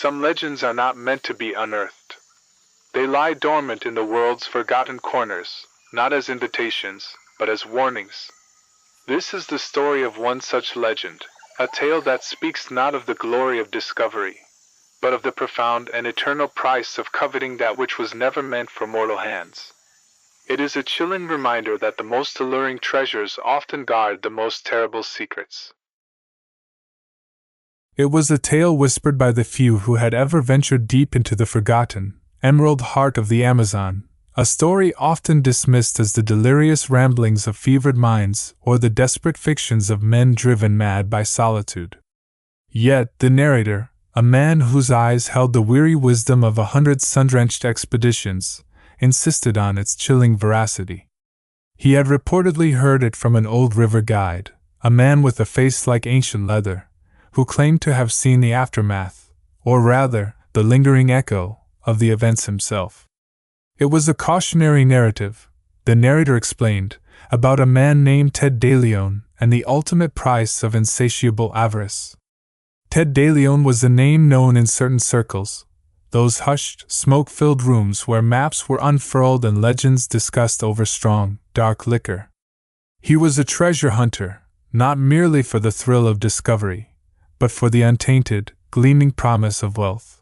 Some legends are not meant to be unearthed. They lie dormant in the world's forgotten corners, not as invitations, but as warnings. This is the story of one such legend, a tale that speaks not of the glory of discovery, but of the profound and eternal price of coveting that which was never meant for mortal hands. It is a chilling reminder that the most alluring treasures often guard the most terrible secrets. It was a tale whispered by the few who had ever ventured deep into the forgotten, emerald heart of the Amazon, a story often dismissed as the delirious ramblings of fevered minds or the desperate fictions of men driven mad by solitude. Yet the narrator, a man whose eyes held the weary wisdom of 100 sun-drenched expeditions, insisted on its chilling veracity. He had reportedly heard it from an old river guide, a man with a face like ancient leather, who claimed to have seen the aftermath, or rather, the lingering echo, of the events himself. It was a cautionary narrative, the narrator explained, about a man named Ted DeLeon and the ultimate price of insatiable avarice. Ted DeLeon was a name known in certain circles, those hushed, smoke-filled rooms where maps were unfurled and legends discussed over strong, dark liquor. He was a treasure hunter, not merely for the thrill of discovery, but for the untainted, gleaming promise of wealth.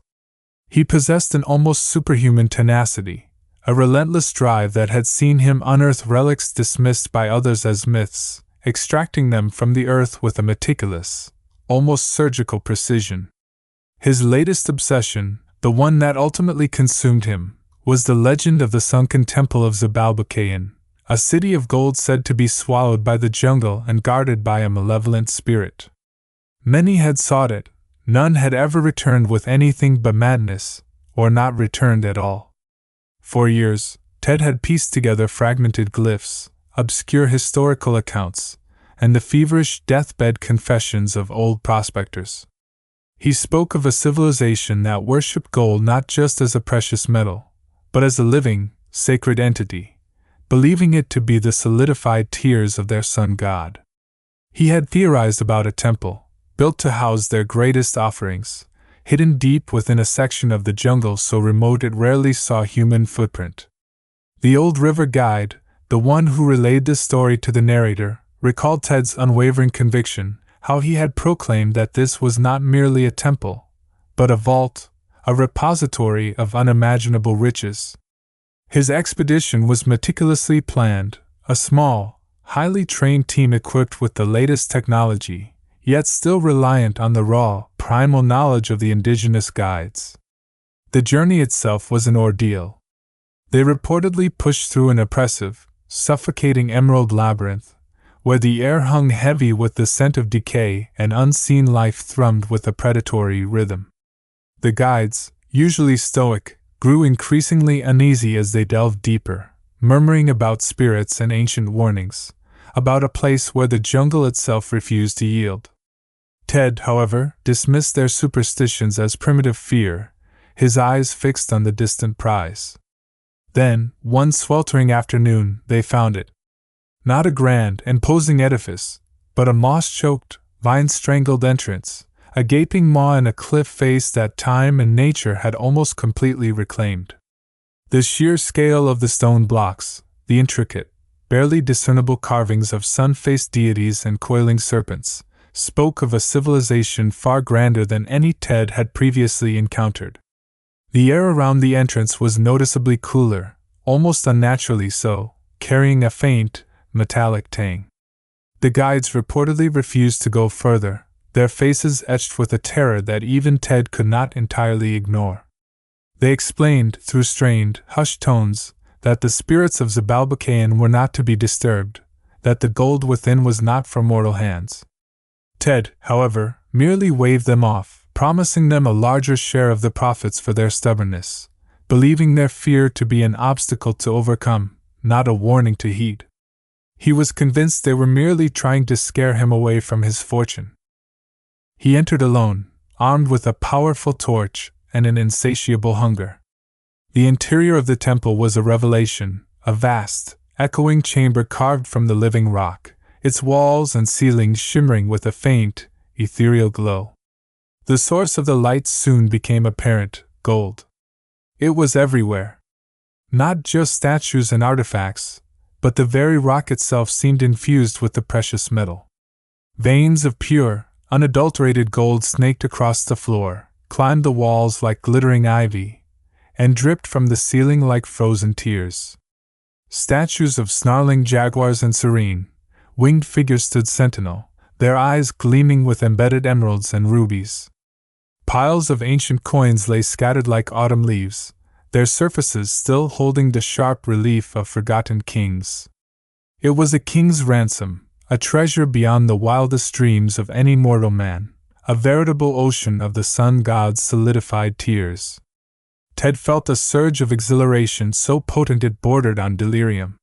He possessed an almost superhuman tenacity, a relentless drive that had seen him unearth relics dismissed by others as myths, extracting them from the earth with a meticulous, almost surgical precision. His latest obsession, the one that ultimately consumed him, was the legend of the sunken temple of Xibalbachan, a city of gold said to be swallowed by the jungle and guarded by a malevolent spirit. Many had sought it, none had ever returned with anything but madness, or not returned at all. For years, Ted had pieced together fragmented glyphs, obscure historical accounts, and the feverish deathbed confessions of old prospectors. He spoke of a civilization that worshipped gold not just as a precious metal, but as a living, sacred entity, believing it to be the solidified tears of their sun god. He had theorized about a temple, built to house their greatest offerings, hidden deep within a section of the jungle so remote it rarely saw human footprint. The old river guide, the one who relayed the story to the narrator, recalled Ted's unwavering conviction, how he had proclaimed that this was not merely a temple, but a vault, a repository of unimaginable riches. His expedition was meticulously planned, a small, highly trained team equipped with the latest technology, yet still reliant on the raw, primal knowledge of the indigenous guides. The journey itself was an ordeal. They reportedly pushed through an oppressive, suffocating emerald labyrinth, where the air hung heavy with the scent of decay and unseen life thrummed with a predatory rhythm. The guides, usually stoic, grew increasingly uneasy as they delved deeper, murmuring about spirits and ancient warnings, about a place where the jungle itself refused to yield. Ted, however, dismissed their superstitions as primitive fear, his eyes fixed on the distant prize. Then, one sweltering afternoon, they found it. Not a grand, imposing edifice, but a moss-choked, vine-strangled entrance, a gaping maw in a cliff face that time and nature had almost completely reclaimed. The sheer scale of the stone blocks, the intricate, barely discernible carvings of sun-faced deities and coiling serpents, spoke of a civilization far grander than any Ted had previously encountered. The air around the entrance was noticeably cooler, almost unnaturally so, carrying a faint, metallic tang. The guides reportedly refused to go further, their faces etched with a terror that even Ted could not entirely ignore. They explained, through strained, hushed tones, that the spirits of Xibalbachan were not to be disturbed, that the gold within was not for mortal hands. Ted, however, merely waved them off, promising them a larger share of the profits for their stubbornness, believing their fear to be an obstacle to overcome, not a warning to heed. He was convinced they were merely trying to scare him away from his fortune. He entered alone, armed with a powerful torch and an insatiable hunger. The interior of the temple was a revelation, a vast, echoing chamber carved from the living rock, its walls and ceilings shimmering with a faint, ethereal glow. The source of the light soon became apparent: gold. It was everywhere. Not just statues and artifacts, but the very rock itself seemed infused with the precious metal. Veins of pure, unadulterated gold snaked across the floor, climbed the walls like glittering ivy, and dripped from the ceiling like frozen tears. Statues of snarling jaguars and serene, winged figures stood sentinel, their eyes gleaming with embedded emeralds and rubies. Piles of ancient coins lay scattered like autumn leaves, their surfaces still holding the sharp relief of forgotten kings. It was a king's ransom, a treasure beyond the wildest dreams of any mortal man, a veritable ocean of the sun god's solidified tears. Ted felt a surge of exhilaration so potent it bordered on delirium.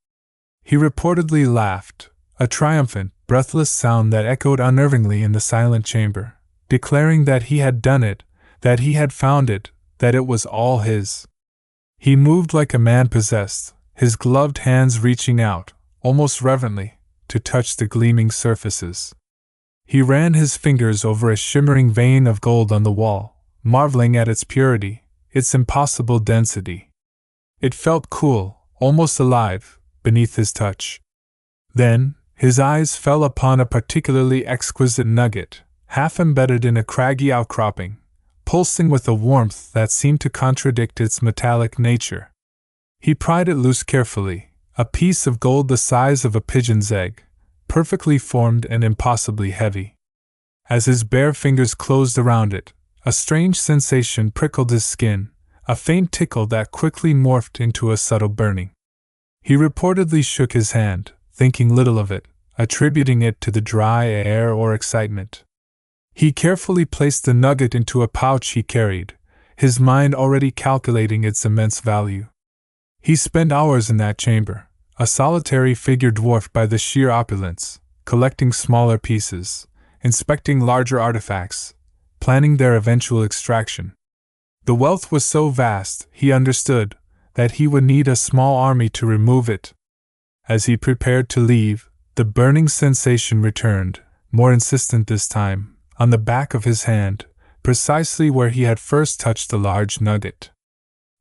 He reportedly laughed, a triumphant, breathless sound that echoed unnervingly in the silent chamber, declaring that he had done it, that he had found it, that it was all his. He moved like a man possessed, his gloved hands reaching out, almost reverently, to touch the gleaming surfaces. He ran his fingers over a shimmering vein of gold on the wall, marveling at its purity, its impossible density. It felt cool, almost alive, beneath his touch. Then, his eyes fell upon a particularly exquisite nugget, half embedded in a craggy outcropping, pulsing with a warmth that seemed to contradict its metallic nature. He pried it loose carefully, a piece of gold the size of a pigeon's egg, perfectly formed and impossibly heavy. As his bare fingers closed around it, a strange sensation prickled his skin, a faint tickle that quickly morphed into a subtle burning. He reportedly shook his hand, thinking little of it, attributing it to the dry air or excitement. He carefully placed the nugget into a pouch he carried, his mind already calculating its immense value. He spent hours in that chamber, a solitary figure dwarfed by the sheer opulence, collecting smaller pieces, inspecting larger artifacts, planning their eventual extraction. The wealth was so vast, he understood, that he would need a small army to remove it. As he prepared to leave, the burning sensation returned, more insistent this time, on the back of his hand, precisely where he had first touched the large nugget.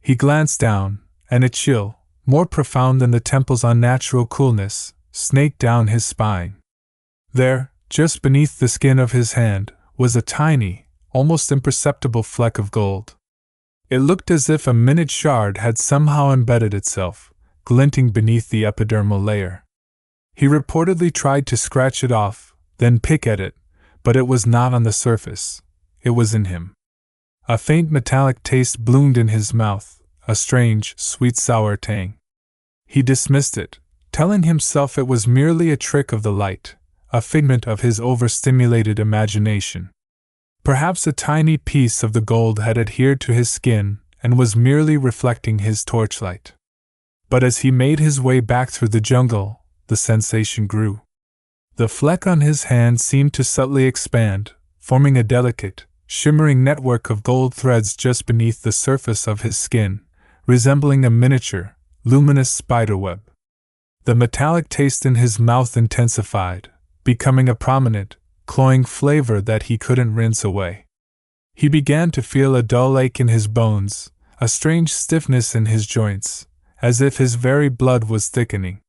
He glanced down, and a chill, more profound than the temple's unnatural coolness, snaked down his spine. There, just beneath the skin of his hand, was a tiny, almost imperceptible fleck of gold. It looked as if a minute shard had somehow embedded itself, glinting beneath the epidermal layer. He reportedly tried to scratch it off, then pick at it, but it was not on the surface. It was in him. A faint metallic taste bloomed in his mouth, a strange, sweet-sour tang. He dismissed it, telling himself it was merely a trick of the light, a figment of his overstimulated imagination. Perhaps a tiny piece of the gold had adhered to his skin and was merely reflecting his torchlight. But as he made his way back through the jungle, the sensation grew. The fleck on his hand seemed to subtly expand, forming a delicate, shimmering network of gold threads just beneath the surface of his skin, resembling a miniature, luminous spiderweb. The metallic taste in his mouth intensified, becoming a prominent, cloying flavor that he couldn't rinse away. He began to feel a dull ache in his bones, a strange stiffness in his joints, as if his very blood was thickening.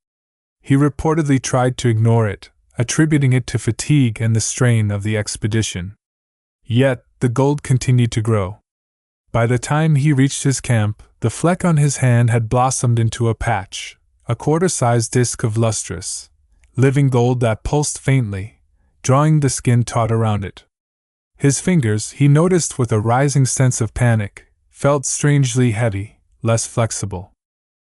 He reportedly tried to ignore it, attributing it to fatigue and the strain of the expedition. Yet, the gold continued to grow. By the time he reached his camp, the fleck on his hand had blossomed into a patch, a quarter-sized disk of lustrous, living gold that pulsed faintly, drawing the skin taut around it. His fingers, he noticed with a rising sense of panic, felt strangely heavy, less flexible.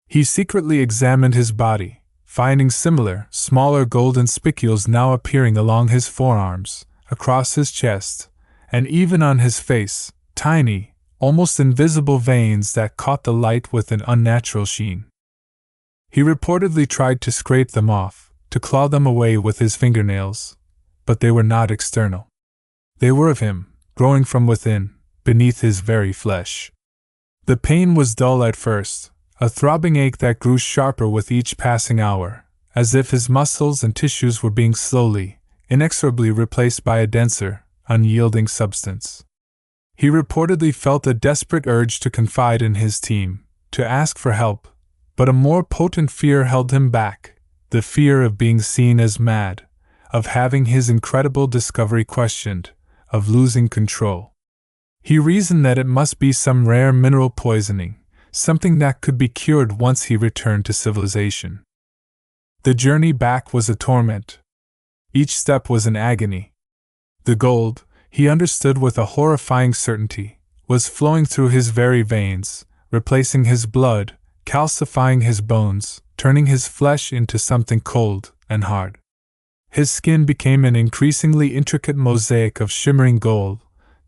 He secretly examined his body, finding similar, smaller golden spicules now appearing along his forearms, across his chest, and even on his face, tiny, almost invisible veins that caught the light with an unnatural sheen. He reportedly tried to scrape them off, to claw them away with his fingernails, but they were not external. They were of him, growing from within, beneath his very flesh. The pain was dull at first, a throbbing ache that grew sharper with each passing hour, as if his muscles and tissues were being slowly, inexorably replaced by a denser, unyielding substance. He reportedly felt a desperate urge to confide in his team, to ask for help, but a more potent fear held him back, the fear of being seen as mad, of having his incredible discovery questioned, of losing control. He reasoned that it must be some rare mineral poisoning, something that could be cured once he returned to civilization. The journey back was a torment. Each step was an agony. The gold, he understood with a horrifying certainty, was flowing through his very veins, replacing his blood, calcifying his bones, turning his flesh into something cold and hard. His skin became an increasingly intricate mosaic of shimmering gold,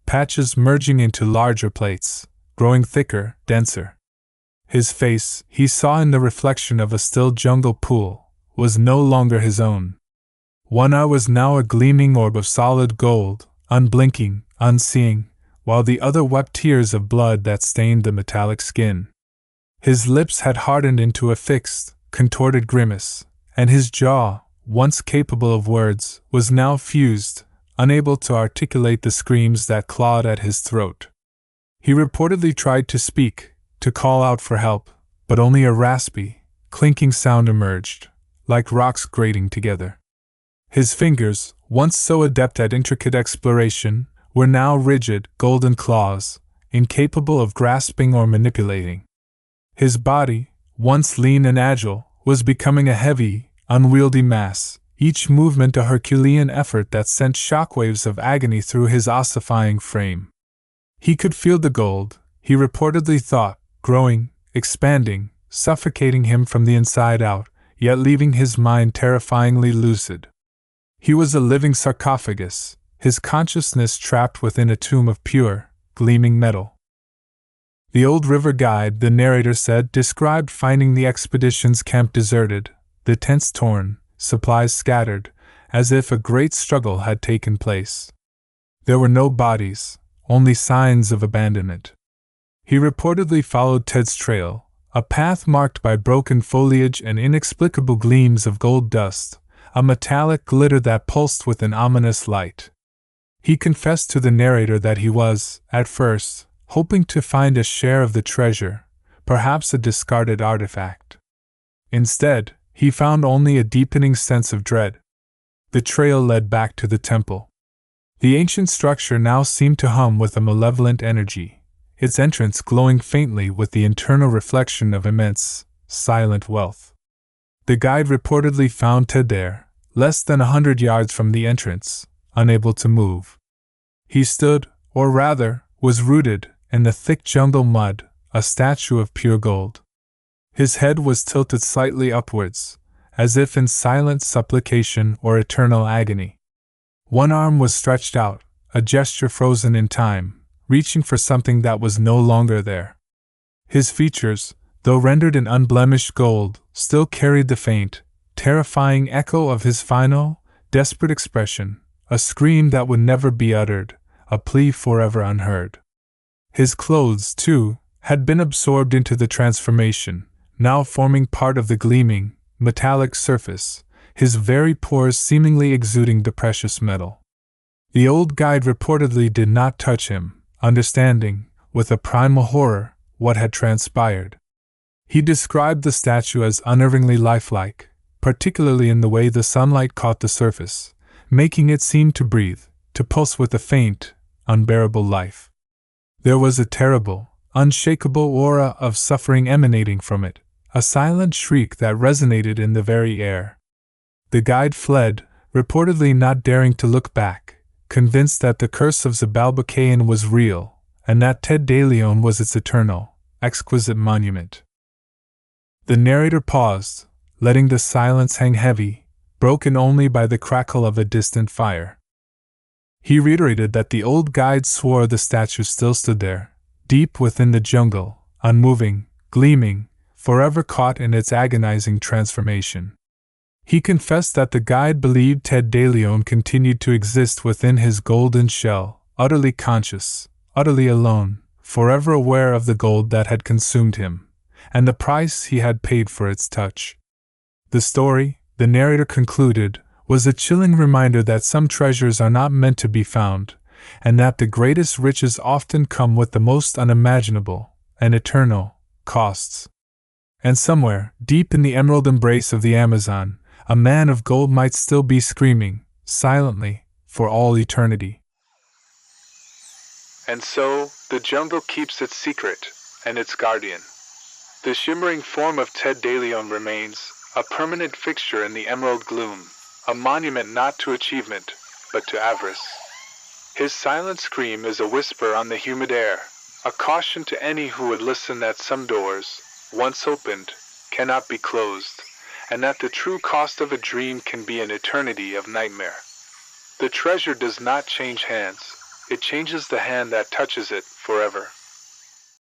patches merging into larger plates, growing thicker, denser. His face, he saw in the reflection of a still jungle pool, was no longer his own. One eye was now a gleaming orb of solid gold, unblinking, unseeing, while the other wept tears of blood that stained the metallic skin. His lips had hardened into a fixed, contorted grimace, and his jaw, once capable of words, was now fused, unable to articulate the screams that clawed at his throat. He reportedly tried to speak, to call out for help, but only a raspy, clinking sound emerged, like rocks grating together. His fingers, once so adept at intricate exploration, were now rigid, golden claws, incapable of grasping or manipulating. His body, once lean and agile, was becoming a heavy, unwieldy mass, each movement a Herculean effort that sent shockwaves of agony through his ossifying frame. He could feel the gold, he reportedly thought, growing, expanding, suffocating him from the inside out, yet leaving his mind terrifyingly lucid. He was a living sarcophagus, his consciousness trapped within a tomb of pure, gleaming metal. The old river guide, the narrator said, described finding the expedition's camp deserted, the tents torn, supplies scattered, as if a great struggle had taken place. There were no bodies, only signs of abandonment. He reportedly followed Ted's trail, a path marked by broken foliage and inexplicable gleams of gold dust, a metallic glitter that pulsed with an ominous light. He confessed to the narrator that he was, at first, hoping to find a share of the treasure, perhaps a discarded artifact. Instead, he found only a deepening sense of dread. The trail led back to the temple. The ancient structure now seemed to hum with a malevolent energy, its entrance glowing faintly with the internal reflection of immense, silent wealth. The guide reportedly found Ted there, less than 100 yards from the entrance, unable to move. He stood, or rather, was rooted, in the thick jungle mud, a statue of pure gold. His head was tilted slightly upwards, as if in silent supplication or eternal agony. One arm was stretched out, a gesture frozen in time, reaching for something that was no longer there. His features, though rendered in unblemished gold, still carried the faint, terrifying echo of his final, desperate expression, a scream that would never be uttered, a plea forever unheard. His clothes, too, had been absorbed into the transformation, now forming part of the gleaming, metallic surface, his very pores seemingly exuding the precious metal. The old guide reportedly did not touch him, understanding, with a primal horror, what had transpired. He described the statue as unnervingly lifelike, particularly in the way the sunlight caught the surface, making it seem to breathe, to pulse with a faint, unbearable life. There was a terrible, unshakable aura of suffering emanating from it, a silent shriek that resonated in the very air. The guide fled, reportedly not daring to look back, convinced that the curse of Zabalbakayan was real, and that Ted De Leon was its eternal, exquisite monument. The narrator paused, letting the silence hang heavy, broken only by the crackle of a distant fire. He reiterated that the old guide swore the statue still stood there, deep within the jungle, unmoving, gleaming, forever caught in its agonizing transformation. He confessed that the guide believed Ted De Leon continued to exist within his golden shell, utterly conscious, utterly alone, forever aware of the gold that had consumed him, and the price he had paid for its touch. The story, the narrator concluded, was a chilling reminder that some treasures are not meant to be found, and that the greatest riches often come with the most unimaginable and eternal costs. And somewhere, deep in the emerald embrace of the Amazon, a man of gold might still be screaming, silently, for all eternity. And so, the jungle keeps its secret, and its guardian. The shimmering form of Ted DeLeon remains, a permanent fixture in the emerald gloom, a monument not to achievement, but to avarice. His silent scream is a whisper on the humid air, a caution to any who would listen that some doors, once opened, cannot be closed, and that the true cost of a dream can be an eternity of nightmare. The treasure does not change hands, it changes the hand that touches it forever.